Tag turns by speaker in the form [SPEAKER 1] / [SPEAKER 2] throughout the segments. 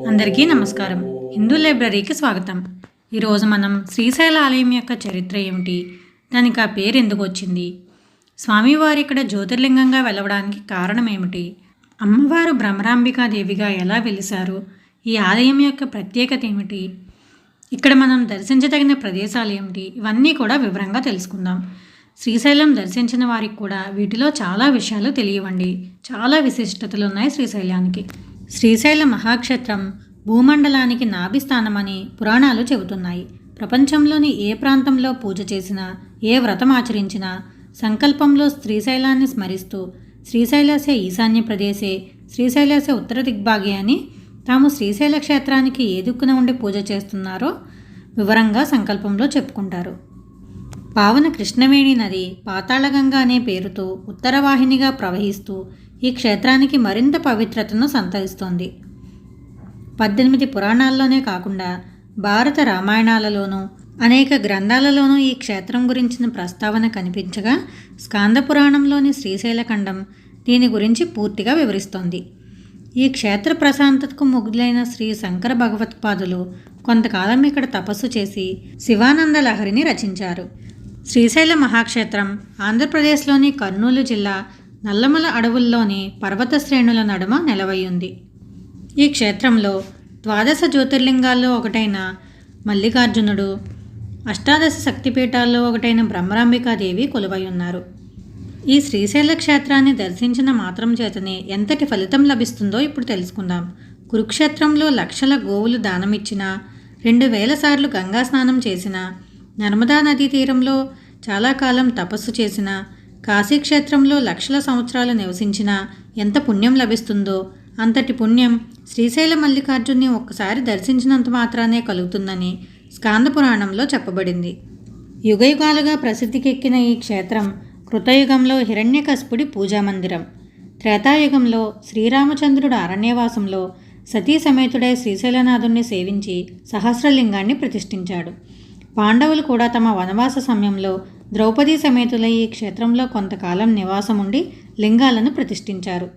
[SPEAKER 1] అందరికీ నమస్కారం. హిందూ లైబ్రరీకి స్వాగతం. ఈరోజు మనం శ్రీశైల ఆలయం యొక్క చరిత్ర ఏమిటి, దానికి ఆ పేరు ఎందుకు వచ్చింది, స్వామివారు ఇక్కడ జ్యోతిర్లింగంగా వెలవడానికి కారణం ఏమిటి, అమ్మవారు భ్రమరాంబికాదేవిగా ఎలా వెలిశారు, ఈ ఆలయం యొక్క ప్రత్యేకత ఏమిటి, ఇక్కడ మనం దర్శించదగిన ప్రదేశాలు ఏమిటి, ఇవన్నీ కూడా వివరంగా తెలుసుకుందాం. శ్రీశైలం దర్శించిన వారికి కూడా వీటిలో చాలా విషయాలు తెలియవండి. చాలా విశిష్టతలు ఉన్నాయి శ్రీశైలానికి. శ్రీశైల మహాక్షేత్రం భూమండలానికి నాభిస్థానమని పురాణాలు చెబుతున్నాయి. ప్రపంచంలోని ఏ ప్రాంతంలో పూజ చేసినా, ఏ వ్రతం ఆచరించినా సంకల్పంలో శ్రీశైలాన్ని స్మరిస్తూ శ్రీశైలస్య ఈశాన్య ప్రదేశే శ్రీశైలస్య ఉత్తర దిగ్భాగే అని తాము శ్రీశైల క్షేత్రానికి ఏ దిక్కున ఉండి పూజ చేస్తున్నారో వివరంగా సంకల్పంలో చెప్పుకుంటారు. పావన కృష్ణవేణి నది పాతాళగంగా అనే పేరుతో ఉత్తరవాహినిగా ప్రవహిస్తూ ఈ క్షేత్రానికి మరింత పవిత్రతను సంతరిస్తోంది. 18 పురాణాల్లోనే కాకుండా భారత రామాయణాలలోనూ అనేక గ్రంథాలలోనూ ఈ క్షేత్రం గురించిన ప్రస్తావన కనిపించగా, స్కాంద పురాణంలోని శ్రీశైలఖండం దీని గురించి పూర్తిగా వివరిస్తోంది. ఈ క్షేత్ర ప్రశాంతతకు ముగ్ధులైన శ్రీ శంకర భగవత్పాదులు కొంతకాలం ఇక్కడ తపస్సు చేసి శివానంద లహరిని రచించారు. శ్రీశైల మహాక్షేత్రం ఆంధ్రప్రదేశ్లోని కర్నూలు జిల్లా నల్లమల అడవుల్లోని పర్వత శ్రేణుల నడుమ నెలవయ్యుంది. ఈ క్షేత్రంలో ద్వాదశ జ్యోతిర్లింగాల్లో ఒకటైన మల్లికార్జునుడు, అష్టాదశ శక్తిపీఠాల్లో ఒకటైన భ్రమరాంబికాదేవి కొలువై ఉన్నారు. ఈ శ్రీశైల క్షేత్రాన్ని దర్శించిన మాత్రం చేతనే ఎంతటి ఫలితం లభిస్తుందో ఇప్పుడు తెలుసుకుందాం. కురుక్షేత్రంలో లక్షల గోవులు దానమిచ్చినా, 2000 సార్లు గంగా స్నానం చేసిన, నర్మదా నదీ తీరంలో చాలా కాలం తపస్సు చేసిన, కాశీక్షేత్రంలో లక్షల సంవత్సరాలు నివసించిన ఎంత పుణ్యం లభిస్తుందో అంతటి పుణ్యం శ్రీశైల మల్లికార్జున్ని ఒక్కసారి దర్శించినంత మాత్రానే కలుగుతుందని స్కాంద పురాణంలో చెప్పబడింది. యుగయుగాలుగా ప్రసిద్ధికెక్కిన ఈ క్షేత్రం కృతయుగంలో హిరణ్యకశిపుడి పూజామందిరం, త్రేతాయుగంలో శ్రీరామచంద్రుడు అరణ్యవాసంలో సతీ సమేతుడై శ్రీశైలనాథుణ్ణి సేవించి సహస్రలింగాన్ని ప్రతిష్ఠించాడు. పాండవులు కూడా తమ వనవాస సమయంలో ద్రౌపదీ సమేతులై ఈ క్షేత్రంలో కొంతకాలం నివాసముండి లింగాలను ప్రతిష్ఠించారు.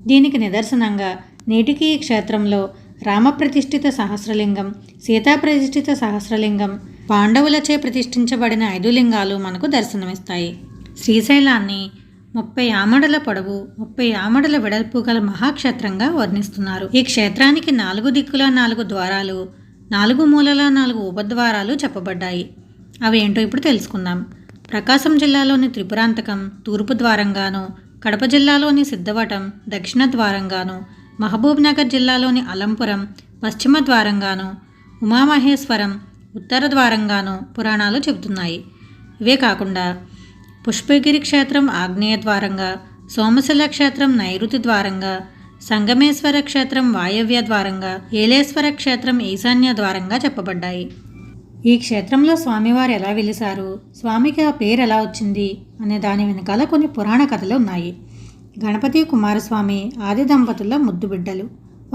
[SPEAKER 1] దీనికి నిదర్శనంగా నేటికి ఈ క్షేత్రంలో రామప్రతిష్ఠిత సహస్రలింగం, సీతాప్రతిష్ఠిత సహస్రలింగం, పాండవులచే ప్రతిష్ఠించబడిన 5 లింగాలు మనకు దర్శనమిస్తాయి. శ్రీశైలాన్ని 30 ఆమడల పొడవు, 30 ఆమడల వెడల్పు గల మహాక్షేత్రంగా వర్ణిస్తున్నారు. ఈ క్షేత్రానికి 4 దిక్కుల 4 ద్వారాలు, 4 మూలల 4 ఉపద్వారాలు చెప్పబడ్డాయి. అవి ఏంటో ఇప్పుడు తెలుసుకుందాం. ప్రకాశం జిల్లాలోని త్రిపురాంతకం తూర్పు ద్వారంగాను, కడప జిల్లాలోని సిద్ధవటం దక్షిణ ద్వారంగాను, మహబూబ్ నగర్ జిల్లాలోని అలంపురం పశ్చిమ ద్వారంగాను, ఉమామహేశ్వరం ఉత్తర ద్వారంగాను పురాణాలు చెబుతున్నాయి. ఇవే కాకుండా పుష్పగిరి క్షేత్రం ఆగ్నేయ ద్వారంగా, సోమశిల క్షేత్రం నైరుతి ద్వారంగా, సంగమేశ్వర క్షేత్రం వాయవ్య ద్వారంగా, ఏలేశ్వర క్షేత్రం ఈశాన్య ద్వారంగా చెప్పబడ్డాయి. ఈ క్షేత్రంలో స్వామివారు ఎలా వెలిశారు, స్వామికి ఆ పేరు ఎలా వచ్చింది అనే దాని వెనకాల కొన్ని పురాణ కథలు ఉన్నాయి. గణపతి కుమారస్వామి ఆది దంపతుల్లో ముద్దు బిడ్డలు.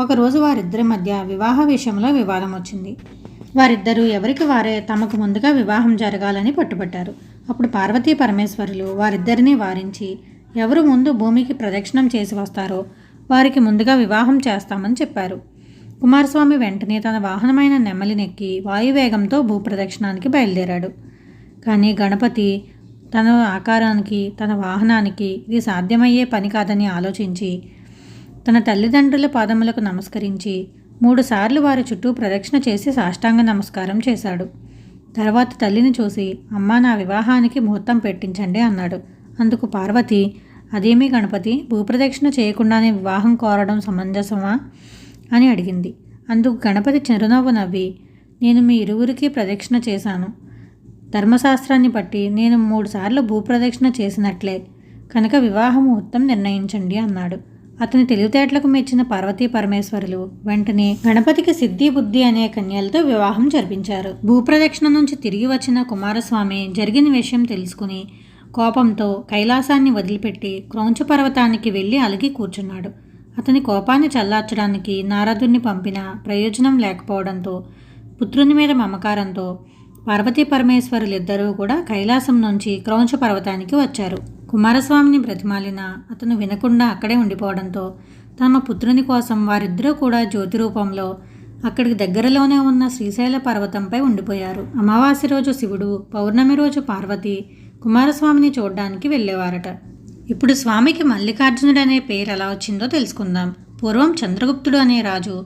[SPEAKER 1] ఒకరోజు వారిద్దరి మధ్య వివాహ విషయంలో వివాదం వచ్చింది. వారిద్దరూ ఎవరికి వారే తమకు ముందుగా వివాహం జరగాలని పట్టుబట్టారు. అప్పుడు పార్వతీ పరమేశ్వరులు వారిద్దరినీ వారించి ఎవరు ముందు భూమికి ప్రదక్షిణం చేసి వస్తారో వారికి ముందుగా వివాహం చేస్తామని చెప్పారు. కుమారస్వామి వెంటనే తన వాహనమైన నెమలినెక్కి వాయువేగంతో భూప్రదక్షిణానికి బయలుదేరాడు. కానీ గణపతి తన ఆకారానికి, తన వాహనానికి ఇది సాధ్యమయ్యే పని కాదని ఆలోచించి తన తల్లిదండ్రుల పాదములకు నమస్కరించి 3 సార్లు వారి చుట్టూ ప్రదక్షిణ చేసి సాష్టాంగ నమస్కారం చేశాడు. తర్వాత తల్లిని చూసి, అమ్మా, నా వివాహానికి ముహూర్తం పెట్టించండి అన్నాడు. అందుకు పార్వతి, అదేమీ గణపతి, భూప్రదక్షిణ చేయకుండానే వివాహం కోరడం సమంజసమా అని అడిగింది. అందుకు గణపతి చిరునవ్వు నవ్వి, నేను మీ ఇరువురికి ప్రదక్షిణ చేశాను. ధర్మశాస్త్రాన్ని బట్టి నేను 3 సార్లు భూప్రదక్షిణ చేసినట్లే, కనుక వివాహ ముహూర్తం నిర్ణయించండి అన్నాడు. అతని తెలివితేటలకు మెచ్చిన పార్వతీ పరమేశ్వరులు వెంటనే గణపతికి సిద్ధి బుద్ధి అనే కన్యలతో వివాహం జరిపించారు. భూప్రదక్షిణ నుంచి తిరిగి వచ్చిన కుమారస్వామి జరిగిన విషయం తెలుసుకుని కోపంతో కైలాసాన్ని వదిలిపెట్టి క్రౌంచ పర్వతానికి వెళ్ళి అలిగి కూర్చున్నాడు. అతని కోపాన్ని చల్లార్చడానికి నారదుణ్ణి పంపినా ప్రయోజనం లేకపోవడంతో పుత్రుని మీద మమకారంతో పార్వతీ పరమేశ్వరులిద్దరూ కూడా కైలాసం నుంచి క్రౌంచ పర్వతానికి వచ్చారు. కుమారస్వామిని బ్రతిమాలినా అతను వినకుండా అక్కడే ఉండిపోవడంతో తమ పుత్రుని కోసం వారిద్దరూ కూడా జ్యోతి రూపంలో అక్కడికి దగ్గరలోనే ఉన్న శ్రీశైల పర్వతంపై ఉండిపోయారు. అమావాస్య రోజు శివుడు, పౌర్ణమి రోజు పార్వతి కుమారస్వామిని చూడడానికి వెళ్ళేవారట. ఇప్పుడు స్వామికి మల్లికార్జునుడు అనే పేరు ఎలా వచ్చిందో తెలుసుకుందాం. పూర్వం చంద్రగుప్తుడు అనే రాజు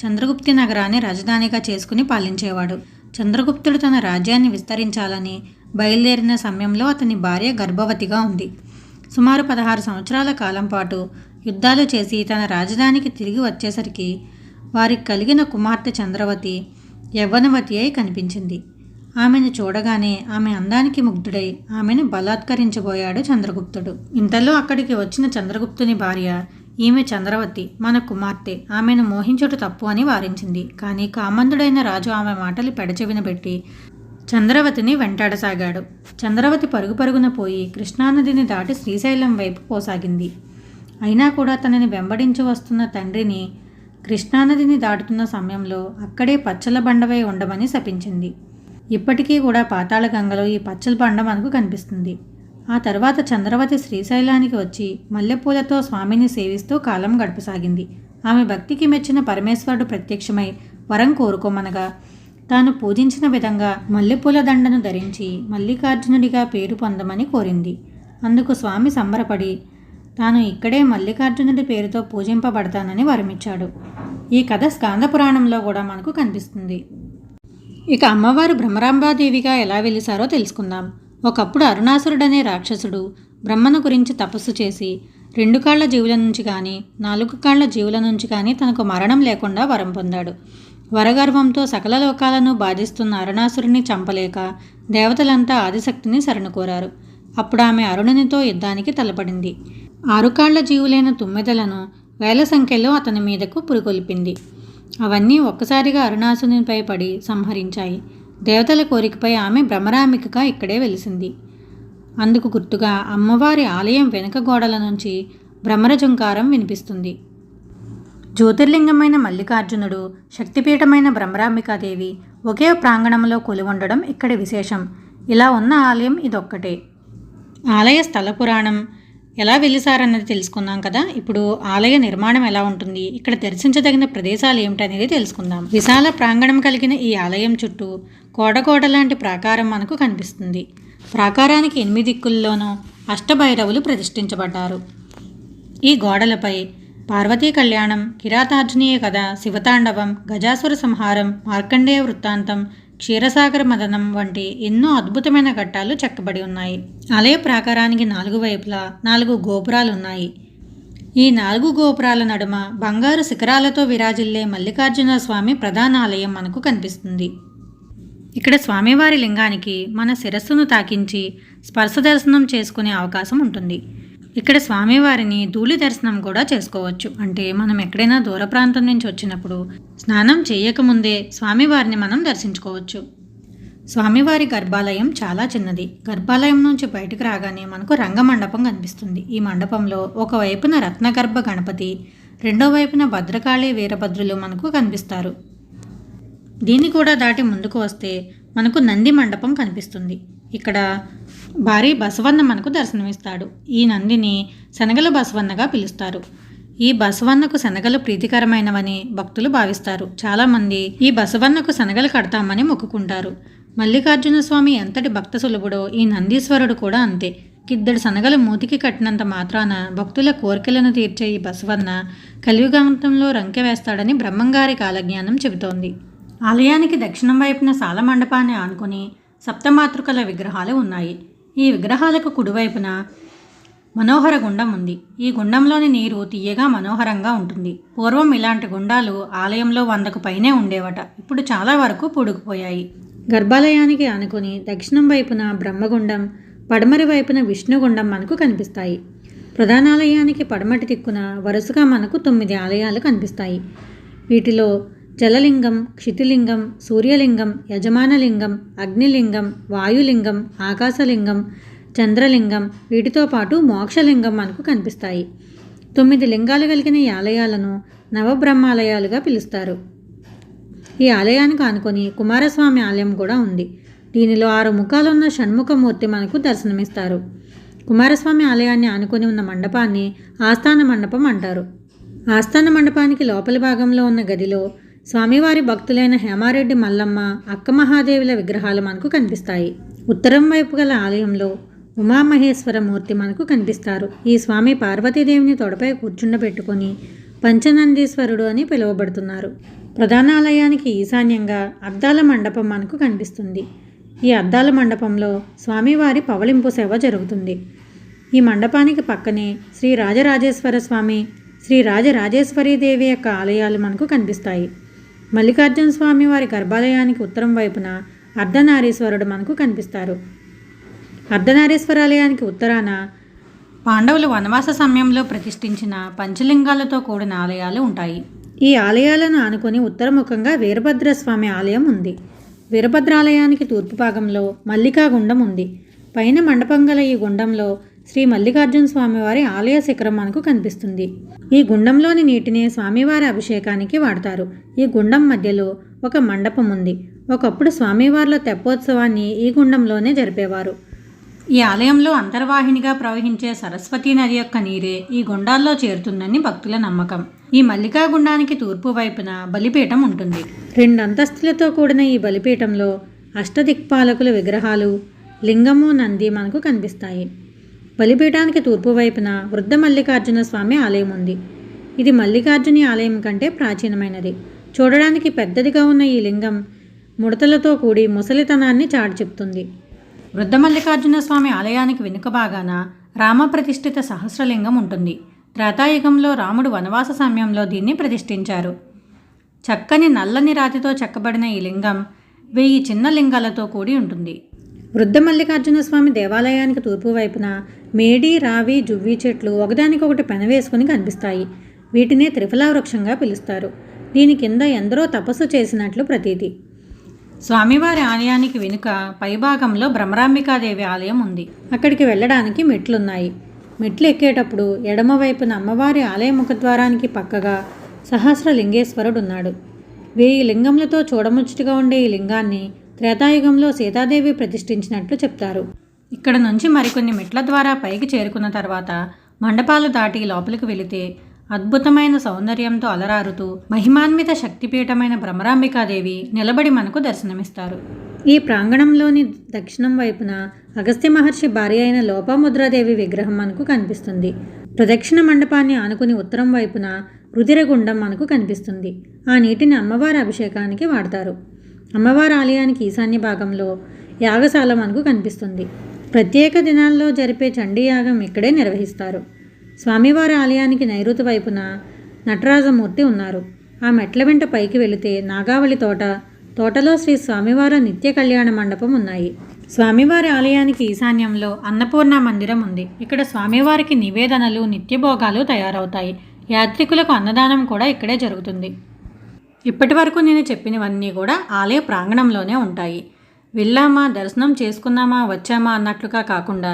[SPEAKER 1] చంద్రగుప్తి నగరాన్ని రాజధానిగా చేసుకుని పాలించేవాడు. చంద్రగుప్తుడు తన రాజ్యాన్ని విస్తరించాలని బయలుదేరిన సమయంలో అతని భార్య గర్భవతిగా ఉంది. సుమారు 16 సంవత్సరాల కాలం పాటు యుద్ధాలు చేసి తన రాజధానికి తిరిగి వచ్చేసరికి వారికి కలిగిన కుమార్తె చంద్రవతి యవ్వనవతి అయి కనిపించింది. ఆమెను చూడగానే ఆమె అందానికి ముగ్ధుడై ఆమెను బలాత్కరించబోయాడు చంద్రగుప్తుడు. ఇంతలో అక్కడికి వచ్చిన చంద్రగుప్తుని భార్య, ఈమె చంద్రవతి మన కుమార్తె, ఆమెను మోహించుట తప్పు అని వారించింది. కానీ కామందుడైన రాజు ఆమె మాటలు పెడచెవిన పెట్టి చంద్రవతిని వెంటాడసాగాడు. చంద్రవతి పరుగు పరుగున పోయి కృష్ణానదిని దాటి శ్రీశైలం వైపు పోసాగింది. అయినా కూడా తనని వెంబడించి వస్తున్న తండ్రిని కృష్ణానదిని దాటుతున్న సమయంలో అక్కడే పచ్చల బండవై ఉండమని శపించింది. ఇప్పటికీ కూడా పాతాళ గంగలో ఈ పచ్చల బండ మనకు కనిపిస్తుంది. ఆ తర్వాత చంద్రవతి శ్రీశైలానికి వచ్చి మల్లెపూలతో స్వామిని సేవిస్తూ కాలం గడపసాగింది. ఆమె భక్తికి మెచ్చిన పరమేశ్వరుడు ప్రత్యక్షమై వరం కోరుకోమనగా తాను పూజించిన విధంగా మల్లెపూల దండను ధరించి మల్లికార్జునుడిగా పేరు పొందమని కోరింది. అందుకు స్వామి సంబరపడి తాను ఇక్కడే మల్లికార్జునుడి పేరుతో పూజింపబడతానని వరమిచ్చాడు. ఈ కథ స్కాంద పురాణంలో కూడా మనకు కనిపిస్తుంది. ఇక అమ్మవారు భ్రమరాంబాదేవిగా ఎలా వెలిసారో తెలుసుకుందాం. ఒకప్పుడు అరుణాసురుడనే రాక్షసుడు బ్రహ్మను గురించి తపస్సు చేసి 2 కాళ్ల జీవుల నుంచి కానీ 4 కాళ్ల జీవుల నుంచి కానీ తనకు మరణం లేకుండా వరం పొందాడు. వరగర్వంతో సకల లోకాలను బాధిస్తున్న అరుణాసురుని చంపలేక దేవతలంతా ఆదిశక్తిని శరణు కోరారు. అప్పుడు ఆమె అరుణునితో యుద్ధానికి తలపడింది. 6 కాళ్ల జీవులైన తుమ్మెదలను వేల సంఖ్యలో అతని మీదకు పురికొల్పింది. అవన్నీ ఒక్కసారిగా అరుణాసురునిపై పడి సంహరించాయి. దేవతల కోరికపై ఆమె భ్రమరాంబికగా ఇక్కడే వెలిసింది. అందుకు గుర్తుగా అమ్మవారి ఆలయం వెనుక గోడల నుంచి భ్రమరజుంకారం వినిపిస్తుంది. జ్యోతిర్లింగమైన మల్లికార్జునుడు, శక్తిపీఠమైన భ్రమరాంబికాదేవి ఒకే ప్రాంగణంలో కొలువుండడం ఇక్కడి విశేషం. ఇలా ఉన్న ఆలయం ఇదొక్కటే. ఆలయ స్థల పురాణం ఎలా వెలిసారన్నది తెలుసుకుందాం కదా. ఇప్పుడు ఆలయ నిర్మాణం ఎలా ఉంటుంది, ఇక్కడ దర్శించదగిన ప్రదేశాలు ఏమిటనేది తెలుసుకుందాం. విశాల ప్రాంగణం కలిగిన ఈ ఆలయం చుట్టూ కోడకోట లాంటి ప్రాకారం మనకు కనిపిస్తుంది. ప్రాకారానికి 8 దిక్కుల్లోనూ అష్టభైరవులు ప్రతిష్ఠించబడ్డారు. ఈ గోడలపై పార్వతీ కళ్యాణం, కిరాతార్జునీయ కథ, శివతాండవం, గజాసుర సంహారం, మార్కండేయ వృత్తాంతం, క్షీరసాగర మదనం వంటి ఎన్నో అద్భుతమైన ఘట్టాలు చెక్కబడి ఉన్నాయి. ఆలయ ప్రాకారానికి 4 వైపులా 4 గోపురాలున్నాయి. ఈ 4 గోపురాల నడుమ బంగారు శిఖరాలతో విరాజిల్లే మల్లికార్జున స్వామి ప్రధాన ఆలయం మనకు కనిపిస్తుంది. ఇక్కడ స్వామివారి లింగానికి మన శిరస్సును తాకించి స్పర్శ దర్శనం చేసుకునే అవకాశం ఉంటుంది. ఇక్కడ స్వామివారిని ధూళి దర్శనం కూడా చేసుకోవచ్చు. అంటే మనం ఎక్కడైనా దూర ప్రాంతం నుంచి వచ్చినప్పుడు స్నానం చేయకముందే స్వామివారిని మనం దర్శించుకోవచ్చు. స్వామివారి గర్భాలయం చాలా చిన్నది. గర్భాలయం నుంచి బయటకు రాగానే మనకు రంగమండపం కనిపిస్తుంది. ఈ మండపంలో ఒకవైపున రత్నగర్భ గణపతి, రెండో వైపున భద్రకాళి, వీరభద్రులు మనకు కనిపిస్తారు. దీన్ని కూడా దాటి ముందుకు వస్తే మనకు నంది మండపం కనిపిస్తుంది. ఇక్కడ భారీ బసవన్న మనకు దర్శనమిస్తాడు. ఈ నందిని శనగల బసవన్నగా పిలుస్తారు. ఈ బసవన్నకు శనగలు ప్రీతికరమైనవని భక్తులు భావిస్తారు. చాలామంది ఈ బసవన్నకు శనగలు కడతామని మొక్కుకుంటారు. మల్లికార్జున స్వామి ఎంతటి భక్త సులభుడో ఈ నందీశ్వరుడు కూడా అంతే. కిద్దడి శనగలు మూతికి కట్టినంత మాత్రాన భక్తుల కోరికలను తీర్చే ఈ బసవన్న కలియుగాంతంలో రంకె వేస్తాడని బ్రహ్మంగారి కాలజ్ఞానం చెబుతోంది. ఆలయానికి దక్షిణం వైపున సాల మండపాన్ని ఆనుకొని సప్తమాతృకల విగ్రహాలు ఉన్నాయి. ఈ విగ్రహాలకు కుడివైపున మనోహర గుండం ఉంది. ఈ గుండంలోని నీరు తీయగా మనోహరంగా ఉంటుంది. పూర్వం ఇలాంటి గుండాలు ఆలయంలో 100కు పైనే ఉండేవట. ఇప్పుడు చాలా వరకు పూడుకుపోయాయి. గర్భాలయానికి ఆనుకొని దక్షిణం వైపున బ్రహ్మగుండం, పడమరి వైపున విష్ణుగుండం మనకు కనిపిస్తాయి. ప్రధానాలయానికి పడమటి దిక్కున వరుసగా మనకు 9 ఆలయాలు కనిపిస్తాయి. వీటిలో జలలింగం, క్షితిలింగం, సూర్యలింగం, యజమానలింగం, అగ్నిలింగం, వాయులింగం, ఆకాశలింగం, చంద్రలింగం, వీటితో పాటు మోక్షలింగం మనకు కనిపిస్తాయి. 9 లింగాలు కలిగిన ఈ ఆలయాలను నవబ్రహ్మాలయాలుగా పిలుస్తారు. ఈ ఆలయానికి ఆనుకొని కుమారస్వామి ఆలయం కూడా ఉంది. దీనిలో 6 ముఖాలున్న షణ్ముఖమూర్తి మనకు దర్శనమిస్తారు. కుమారస్వామి ఆలయాన్ని ఆనుకొని ఉన్న మండపాన్ని ఆస్థాన మండపం అంటారు. ఆస్థాన మండపానికి లోపలి భాగంలో ఉన్న గదిలో స్వామివారి భక్తులైన హేమారెడ్డి మల్లమ్మ, అక్క మహాదేవుల విగ్రహాలు మనకు కనిపిస్తాయి. ఉత్తరం వైపు గల ఆలయంలో ఉమామహేశ్వర మూర్తి మనకు కనిపిస్తారు. ఈ స్వామి పార్వతీదేవిని తొడపై కూర్చుండబెట్టుకొని పంచనందీశ్వరుడు అని పిలువబడుతున్నారు. ప్రధాన ఆలయానికి ఈశాన్యంగా అద్దాల మండపం మనకు కనిపిస్తుంది. ఈ అద్దాల మండపంలో స్వామివారి పవళింపు సేవ జరుగుతుంది. ఈ మండపానికి పక్కనే శ్రీ రాజరాజేశ్వర స్వామి, శ్రీ రాజరాజేశ్వరీదేవి యొక్క ఆలయాలు మనకు కనిపిస్తాయి. మల్లికార్జున స్వామి వారి గర్భాలయానికి ఉత్తరం వైపున అర్ధనారీశ్వరుడు మనకు కనిపిస్తారు. అర్ధనారీశ్వర ఆలయానికి ఉత్తరాన పాండవులు వనవాస సమయంలో ప్రతిష్ఠించిన పంచలింగాలతో కూడిన ఆలయాలు ఉంటాయి. ఈ ఆలయాలను ఆనుకొని ఉత్తరముఖంగా వీరభద్రస్వామి ఆలయం ఉంది. వీరభద్రాలయానికి తూర్పు భాగంలో మల్లికా గుండం ఉంది. పైన మండపం గల ఈ గుండంలో శ్రీ మల్లికార్జున స్వామివారి ఆలయ శిఖరం మనకు కనిపిస్తుంది. ఈ గుండంలోని నీటిని స్వామివారి అభిషేకానికి వాడతారు. ఈ గుండం మధ్యలో ఒక మండపం ఉంది. ఒకప్పుడు స్వామివార్ల తెప్పోత్సవాన్ని ఈ గుండంలోనే జరిపేవారు. ఈ ఆలయంలో అంతర్వాహినిగా ప్రవహించే సరస్వతీ నది యొక్క నీరే ఈ గుండాల్లో చేరుతుందని భక్తుల నమ్మకం. ఈ మల్లికా గుండానికి తూర్పు వైపున బలిపీఠం ఉంటుంది. 2 అంతస్తులతో కూడిన ఈ బలిపీఠంలో అష్టదిక్పాలకుల విగ్రహాలు, లింగము, నంది మనకు కనిపిస్తాయి. బలిపీఠానికి తూర్పు వైపున వృద్ధ మల్లికార్జున స్వామి ఆలయం ఉంది. ఇది మల్లికార్జుని ఆలయం కంటే ప్రాచీనమైనది. చూడడానికి పెద్దదిగా ఉన్న ఈ లింగం ముడతలతో కూడి ముసలితనాన్ని చాటి చెప్తుంది. వృద్ధ మల్లికార్జున స్వామి ఆలయానికి వెనుక భాగాన రామప్రతిష్ఠిత సహస్రలింగం ఉంటుంది. త్రేతాయుగంలో రాముడు వనవాస సమయంలో దీన్ని ప్రతిష్ఠించారు. చక్కని నల్లని రాతితో చెక్కబడిన ఈ లింగం 1000 చిన్న లింగాలతో కూడి ఉంటుంది. వృద్ధ మల్లికార్జున స్వామి దేవాలయానికి తూర్పు వైపున మేడి, రావి, జువ్వి చెట్లు ఒకదానికొకటి పెనవేసుకుని కనిపిస్తాయి. వీటినే త్రిఫలా వృక్షంగా పిలుస్తారు. దీని కింద ఎందరో తపస్సు చేసినట్లు ప్రతీతి. స్వామివారి ఆలయానికి వెనుక పైభాగంలో భ్రమరాంబికాదేవి ఆలయం ఉంది. అక్కడికి వెళ్ళడానికి మెట్లున్నాయి. మెట్లు ఎక్కేటప్పుడు ఎడమవైపున అమ్మవారి ఆలయ ముఖద్వారానికి పక్కగా సహస్రలింగేశ్వరుడు ఉన్నాడు. 1000 లింగములతో చూడముచ్చటగా ఉండే ఈ లింగాన్ని త్రేతాయుగంలో సీతాదేవి ప్రతిష్ఠించినట్లు చెప్తారు. ఇక్కడ నుంచి మరికొన్ని మెట్ల ద్వారా పైకి చేరుకున్న తర్వాత మండపాలు దాటి లోపలికి వెళితే అద్భుతమైన సౌందర్యంతో అలరారుతూ మహిమాన్విత శక్తిపీఠమైన భ్రమరాంబికాదేవి నిలబడి మనకు దర్శనమిస్తారు. ఈ ప్రాంగణంలోని దక్షిణం వైపున అగస్త్య మహర్షి భార్య అయిన లోపాముద్రాదేవి విగ్రహం మనకు కనిపిస్తుంది. ప్రదక్షిణ మండపాన్ని ఆనుకుని ఉత్తరం వైపున రుధిరగుండం మనకు కనిపిస్తుంది. ఆ నీటిని అమ్మవారి అభిషేకానికి వాడతారు. అమ్మవారి ఆలయానికి ఈశాన్య భాగంలో యాగశాల మనకు కనిపిస్తుంది. ప్రత్యేక దినాల్లో జరిపే చండీయాగం ఇక్కడే నిర్వహిస్తారు. స్వామివారి ఆలయానికి నైరుతి వైపున నటరాజమూర్తి ఉన్నారు. ఆ మెట్ల వెంట పైకి వెళితే నాగావళి తోటలో శ్రీ స్వామివారి నిత్య కళ్యాణ మండపం ఉన్నాయి. స్వామివారి ఆలయానికి ఈశాన్యంలో అన్నపూర్ణ మందిరం ఉంది. ఇక్కడ స్వామివారికి నివేదనలు, నిత్యభోగాలు తయారవుతాయి. యాత్రికులకు అన్నదానం కూడా ఇక్కడే జరుగుతుంది. ఇప్పటి వరకు నేను చెప్పినవన్నీ కూడా ఆలయ ప్రాంగణంలోనే ఉంటాయి. వెళ్ళామా, దర్శనం చేసుకున్నామా, వచ్చామా అన్నట్లుగా కాకుండా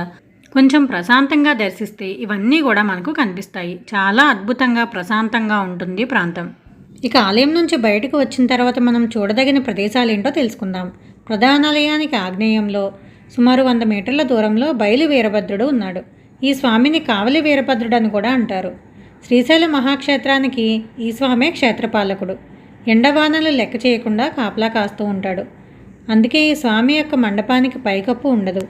[SPEAKER 1] కొంచెం ప్రశాంతంగా దర్శిస్తే ఇవన్నీ కూడా మనకు కనిపిస్తాయి. చాలా అద్భుతంగా ప్రశాంతంగా ఉంటుంది ప్రాంతం. ఇక ఆలయం నుంచి బయటకు వచ్చిన తర్వాత మనం చూడదగిన ప్రదేశాలు ఏంటో తెలుసుకుందాం. ప్రధానాలయానికి ఆగ్నేయంలో సుమారు 100 మీటర్ల దూరంలో బయలు వీరభద్రుడు ఉన్నాడు. ఈ స్వామిని కావలి వీరభద్రుడు అని కూడా అంటారు. శ్రీశైల మహాక్షేత్రానికి ఈ స్వామే క్షేత్రపాలకుడు. ఎండవానలు లెక్క చేయకుండా కాపలా కాస్తూ ఉంటాడు. అందుకే ఈ స్వామి యొక్క మండపానికి పైకప్పు ఉండదు.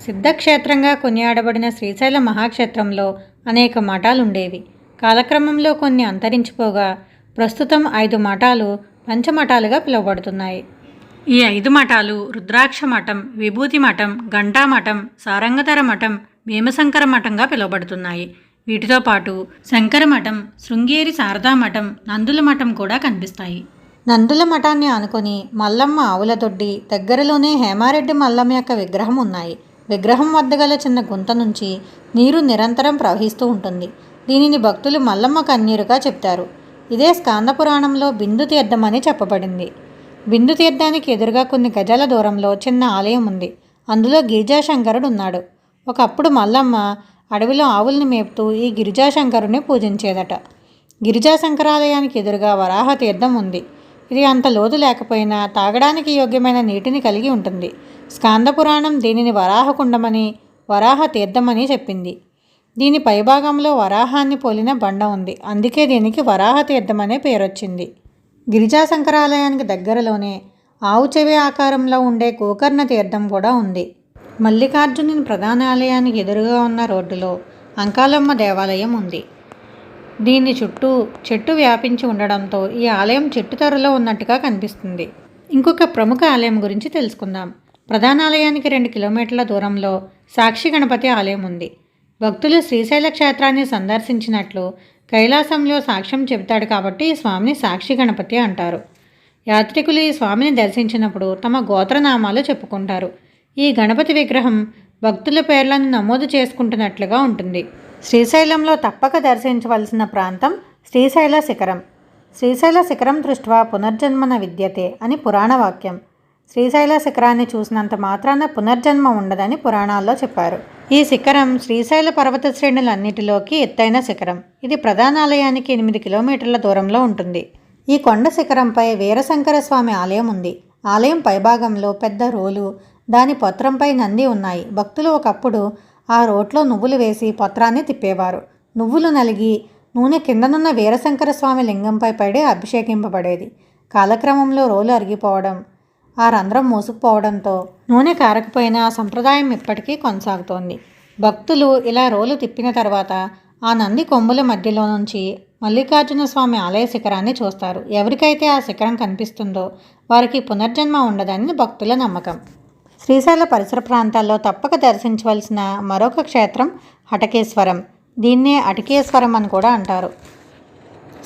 [SPEAKER 1] సిద్ధక్షేత్రంగా కొనియాడబడిన శ్రీశైల మహాక్షేత్రంలో అనేక మఠాలు ఉండేవి. కాలక్రమంలో కొన్ని అంతరించిపోగా ప్రస్తుతం 5 మఠాలు పంచమఠాలుగా పిలువబడుతున్నాయి. ఈ 5 మఠాలు రుద్రాక్ష మఠం, విభూతి మఠం, ఘంటా మఠం, సారంగధర మఠం, భీమశంకర మఠంగా పిలువబడుతున్నాయి. వీటితో పాటు శంకర మఠం, శృంగేరి శారదా మఠం, నందుల మఠం కూడా కనిపిస్తాయి. నందుల మఠాన్ని ఆనుకొని మల్లమ్మ ఆవుల దొడ్డి దగ్గరలోనే హేమారెడ్డి మల్లమ్మ యొక్క విగ్రహం ఉన్నాయి. విగ్రహం వద్ద గల చిన్న గుంత నుంచి నీరు నిరంతరం ప్రవహిస్తూ ఉంటుంది. దీనిని భక్తులు మల్లమ్మ కన్నీరుగా చెప్తారు. ఇదే స్కాంద పురాణంలో బిందు తీర్థం అని చెప్పబడింది. బిందు తీర్థానికి ఎదురుగా కొన్ని గజాల దూరంలో చిన్న ఆలయం ఉంది. అందులో గిరిజాశంకరుడు ఉన్నాడు. ఒకప్పుడు మల్లమ్మ అడవిలో ఆవుల్ని మేపుతూ ఈ గిరిజాశంకరుని పూజించేదట. గిరిజాశంకరాలయానికి ఎదురుగా వరాహ తీర్థం ఉంది. ఇది అంత లోతు లేకపోయినా తాగడానికి యోగ్యమైన నీటిని కలిగి ఉంటుంది. స్కాంద పురాణం దీనిని వరాహకుండమని, వరాహ తీర్థమని చెప్పింది. దీని పైభాగంలో వరాహాన్ని పోలిన బండ ఉంది. అందుకే దీనికి వరాహ తీర్థం అనే పేరొచ్చింది. గిరిజా శంకరాలయానికి దగ్గరలోనే ఆవు చెవి ఆకారంలో ఉండే గోకర్ణ తీర్థం కూడా ఉంది. మల్లికార్జునుని ప్రధాన ఆలయానికి ఎదురుగా ఉన్న రోడ్డులో అంకాలమ్మ దేవాలయం ఉంది. దీని చుట్టూ చెట్టు వ్యాపించి ఉండడంతో ఈ ఆలయం చెట్టు తరలో ఉన్నట్టుగా కనిపిస్తుంది. ఇంకొక ప్రముఖ ఆలయం గురించి తెలుసుకుందాం. ప్రధాన ఆలయానికి 2 కిలోమీటర్ల దూరంలో సాక్షి గణపతి ఆలయం ఉంది. భక్తులు శ్రీశైల క్షేత్రాన్ని సందర్శించినట్లు కైలాసంలో సాక్ష్యం చెబుతాడు కాబట్టి ఈ స్వామిని సాక్షి గణపతి అంటారు. యాత్రికులు ఈ స్వామిని దర్శించినప్పుడు తమ గోత్రనామాలు చెప్పుకుంటారు. ఈ గణపతి విగ్రహం భక్తుల పేర్లను నమోదు చేసుకుంటున్నట్లుగా ఉంటుంది. శ్రీశైలంలో తప్పక దర్శించవలసిన ప్రాంతం శ్రీశైల శిఖరం. శ్రీశైల శిఖరం దృష్ట్యా పునర్జన్మన విద్యతే అని పురాణ వాక్యం. శ్రీశైల శిఖరాన్ని చూసినంత మాత్రాన పునర్జన్మ ఉండదని పురాణాల్లో చెప్పారు. ఈ శిఖరం శ్రీశైల పర్వత శ్రేణులన్నిటిలోకి ఎత్తైన శిఖరం. ఇది ప్రధానాలయానికి 8 కిలోమీటర్ల దూరంలో ఉంటుంది. ఈ కొండ శిఖరంపై వీరశంకర స్వామి ఆలయం ఉంది. ఆలయం పైభాగంలో పెద్ద రోలు, దాని పత్రంపై నంది ఉన్నాయి. భక్తులు ఒకప్పుడు ఆ రోట్లో నువ్వులు వేసి పత్రాన్ని తిప్పేవారు. నువ్వులు నలిగి నూనె కిందనున్న వీరశంకర స్వామి లింగంపై పడి అభిషేకింపబడేది. కాలక్రమంలో రోలు అరిగిపోవడం, ఆ రంధ్రం మూసుకుపోవడంతో నూనె కారకపోయినా ఆ సంప్రదాయం ఇప్పటికీ కొనసాగుతోంది. భక్తులు ఇలా రోలు తిప్పిన తర్వాత ఆ నంది కొమ్ముల మధ్యలో నుంచి మల్లికార్జున స్వామి ఆలయ శిఖరాన్ని చూస్తారు. ఎవరికైతే ఆ శిఖరం కనిపిస్తుందో వారికి పునర్జన్మ ఉండదని భక్తుల నమ్మకం. శ్రీశైల పరిసర ప్రాంతాల్లో తప్పక దర్శించవలసిన మరొక క్షేత్రం హటకేశ్వరం. దీన్నే అటికేశ్వరం అని కూడా అంటారు.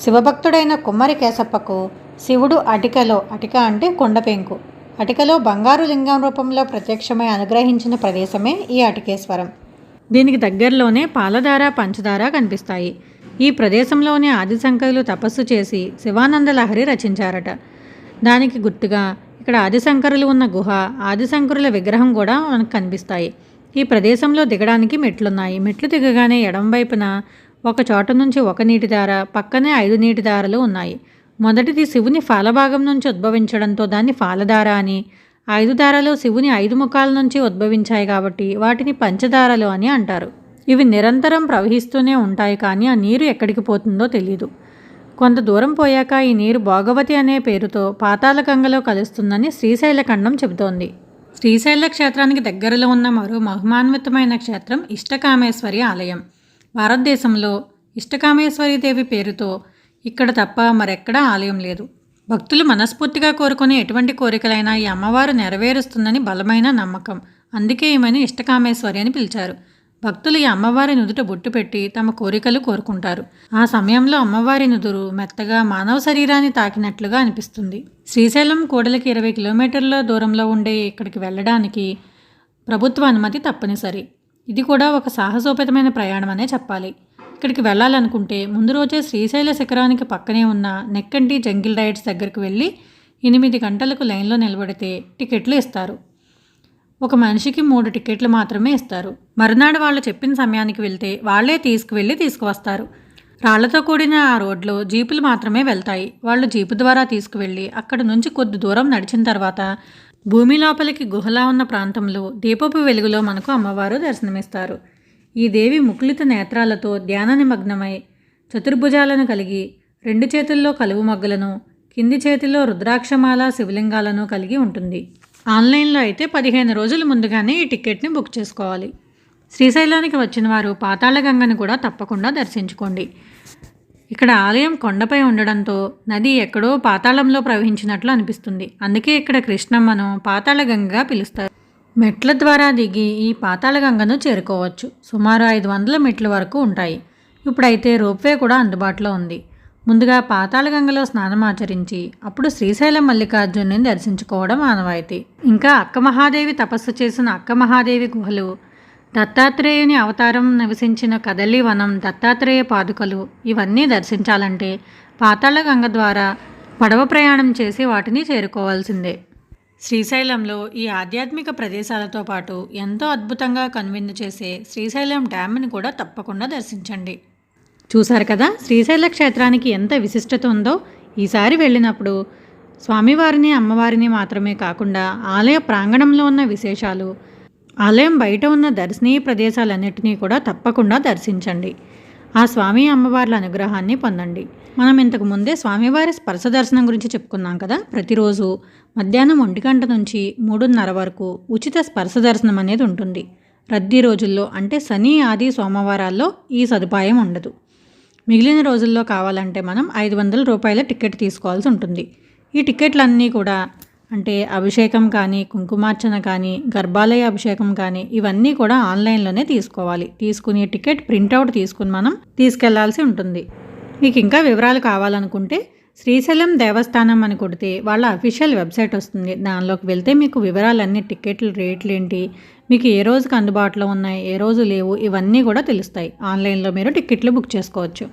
[SPEAKER 1] శివభక్తుడైన కుమ్మరి కేశప్పకు శివుడు అటిక అంటే కొండపెంకు, అటికలో బంగారు లింగం రూపంలో ప్రత్యక్షమై అనుగ్రహించిన ప్రదేశమే ఈ అటికేశ్వరం. దీనికి దగ్గరలోనే పాలధార, పంచదార కనిపిస్తాయి. ఈ ప్రదేశంలోనే ఆదిశంకరులు తపస్సు చేసి శివానంద లహరి రచించారట. దానికి గుర్తుగా ఇక్కడ ఆదిశంకరులు ఉన్న గుహ, ఆదిశంకరుల విగ్రహం కూడా మనకు కనిపిస్తాయి. ఈ ప్రదేశంలో దిగడానికి మెట్లున్నాయి. మెట్లు దిగగానే ఎడంవైపున ఒక చోట నుంచి ఒక నీటి దార, పక్కనే 5 నీటి దారలు ఉన్నాయి. మొదటిది శివుని ఫాలభాగం నుంచి ఉద్భవించడంతో దాన్ని ఫాలధార అని, 5 దారాలు శివుని 5 ముఖాల నుంచి ఉద్భవించాయి కాబట్టి వాటిని పంచదారలు అని అంటారు. ఇవి నిరంతరం ప్రవహిస్తూనే ఉంటాయి, కానీ ఆ నీరు ఎక్కడికి పోతుందో తెలియదు. కొంత దూరం పోయాక ఈ నీరు భోగవతి అనే పేరుతో పాతాళ గంగలో కలుస్తుందని శ్రీశైల ఖండం చెబుతోంది. శ్రీశైల క్షేత్రానికి దగ్గరలో ఉన్న మరో మహిమాన్వితమైన క్షేత్రం ఇష్టకామేశ్వరి ఆలయం. భారతదేశంలో ఇష్టకామేశ్వరి దేవి పేరుతో ఇక్కడ తప్ప మరెక్కడా ఆలయం లేదు. భక్తులు మనస్ఫూర్తిగా కోరుకునే ఎటువంటి కోరికలైనా ఈ అమ్మవారు నెరవేరుస్తుందని బలమైన నమ్మకం. అందుకే ఈమెను ఇష్టకామేశ్వరి అని పిలిచారు. భక్తులు ఈ అమ్మవారి నుదుట బొట్టు పెట్టి తమ కోరికలు కోరుకుంటారు. ఆ సమయంలో అమ్మవారి నుదురు మెత్తగా మానవ శరీరాన్ని తాకినట్లుగా అనిపిస్తుంది. శ్రీశైలం కూడలికి 20 కిలోమీటర్ల దూరంలో ఉండే ఇక్కడికి వెళ్ళడానికి ప్రభుత్వ అనుమతి తప్పనిసరి. ఇది కూడా ఒక సాహసోపేతమైన ప్రయాణం అనే చెప్పాలి. ఇక్కడికి వెళ్ళాలనుకుంటే ముందు రోజే శ్రీశైల శిఖరానికి పక్కనే ఉన్న నెక్కంటి జంగిల్ రైడ్స్ దగ్గరికి వెళ్ళి 8 గంటలకు లైన్లో నిలబడితే టికెట్లు ఇస్తారు. ఒక మనిషికి 3 టికెట్లు మాత్రమే ఇస్తారు. మరునాడు వాళ్ళు చెప్పిన సమయానికి వెళ్తే వాళ్లే తీసుకువస్తారు. రాళ్లతో కూడిన ఆ రోడ్లో జీపులు మాత్రమే వెళ్తాయి. వాళ్ళు జీపు ద్వారా తీసుకువెళ్ళి అక్కడ నుంచి కొద్ది దూరం నడిచిన తర్వాత భూమి లోపలికి గుహలా ఉన్న ప్రాంతంలో దీపపు వెలుగులో మనకు అమ్మవారు దర్శనమిస్తారు. ఈ దేవి ముకులిత నేత్రాలతో ధ్యాన నిమగ్నమై చతుర్భుజాలను కలిగి 2 చేతుల్లో కలువు మొగ్గలను, కింది చేతిలో రుద్రాక్షమాల, శివలింగాలను కలిగి ఉంటుంది. ఆన్లైన్లో అయితే 15 రోజుల ముందుగానే ఈ టికెట్ని బుక్ చేసుకోవాలి. శ్రీశైలానికి వచ్చిన వారు పాతాళగంగని కూడా తప్పకుండా దర్శించుకోండి. ఇక్కడ ఆలయం కొండపై ఉండడంతో నది ఎక్కడో పాతాళంలో ప్రవహించినట్లు అనిపిస్తుంది. అందుకే ఇక్కడ కృష్ణమ్మను పాతాళగంగగా పిలుస్తారు. మెట్ల ద్వారా దిగి ఈ పాతాళగంగను చేరుకోవచ్చు. సుమారు 500 మెట్ల వరకు ఉంటాయి. ఇప్పుడైతే రోప్వే కూడా అందుబాటులో ఉంది. ముందుగా పాతాళగంగలో స్నానం ఆచరించి అప్పుడు శ్రీశైలం మల్లికార్జునుని దర్శించుకోవడం ఆనవాయితీ. ఇంకా అక్క మహాదేవి తపస్సు చేసిన అక్క మహాదేవి గుహలు, దత్తాత్రేయుని అవతారం నివసించిన కదలి వనం, దత్తాత్రేయ పాదుకలు ఇవన్నీ దర్శించాలంటే పాతాళగంగ ద్వారా పడవ ప్రయాణం చేసి వాటిని చేరుకోవాల్సిందే. శ్రీశైలంలో ఈ ఆధ్యాత్మిక ప్రదేశాలతో పాటు ఎంతో అద్భుతంగా కనువిందు చేసే శ్రీశైలం డ్యామ్ని కూడా తప్పకుండా దర్శించండి. చూశారు కదా శ్రీశైల క్షేత్రానికి ఎంత విశిష్టత ఉందో. ఈసారి వెళ్ళినప్పుడు స్వామివారిని, అమ్మవారిని మాత్రమే కాకుండా ఆలయ ప్రాంగణంలో ఉన్న విశేషాలు, ఆలయం బయట ఉన్న దర్శనీయ ప్రదేశాలన్నిటినీ కూడా తప్పకుండా దర్శించండి. ఆ స్వామి అమ్మవార్ల అనుగ్రహాన్ని పొందండి. మనం ఇంతకు ముందే స్వామివారి స్పర్శ దర్శనం గురించి చెప్పుకున్నాం కదా. ప్రతిరోజు మధ్యాహ్నం 1 గంట నుంచి 3:30 వరకు ఉచిత స్పర్శ దర్శనం అనేది ఉంటుంది. రద్దీ రోజుల్లో అంటే శని, ఆది, సోమవారాల్లో ఈ సదుపాయం ఉండదు. మిగిలిన రోజుల్లో కావాలంటే మనం 500 రూపాయల టికెట్ తీసుకోవాల్సి ఉంటుంది. ఈ టికెట్లన్నీ కూడా అంటే అభిషేకం కానీ, కుంకుమార్చన కానీ, గర్భాలయ అభిషేకం కానీ ఇవన్నీ కూడా ఆన్లైన్లోనే తీసుకోవాలి. తీసుకుని టికెట్ ప్రింటౌట్ తీసుకుని మనం తీసుకెళ్లాల్సి ఉంటుంది. మీకు ఇంకా వివరాలు కావాలనుకుంటే శ్రీశైలం దేవస్థానం అని కొడితే వాళ్ళ అఫీషియల్ వెబ్సైట్ వస్తుంది. దానిలోకి వెళ్తే మీకు వివరాలన్నీ, టికెట్ల రేట్లు ఏంటి, మీకు ఏ రోజుకి అందుబాటులో ఉన్నాయి, ఏ రోజు లేవు, ఇవన్నీ కూడా తెలుస్తాయి. ఆన్లైన్లో మీరు టికెట్లు బుక్ చేసుకోవచ్చు.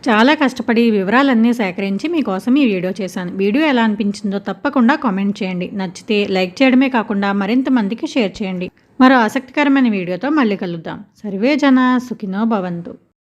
[SPEAKER 1] చాలా కష్టపడి వివరాలన్నీ సేకరించి మీకోసం ఈ వీడియో చేశాను. వీడియో ఎలా అనిపించిందో తప్పకుండా కామెంట్ చేయండి. నచ్చితే లైక్ చేయడమే కాకుండా మరింత మందికి షేర్ చేయండి. మరో ఆసక్తికరమైన వీడియోతో మళ్ళీ కలుద్దాం. సర్వే జన సుఖినో భవంతు.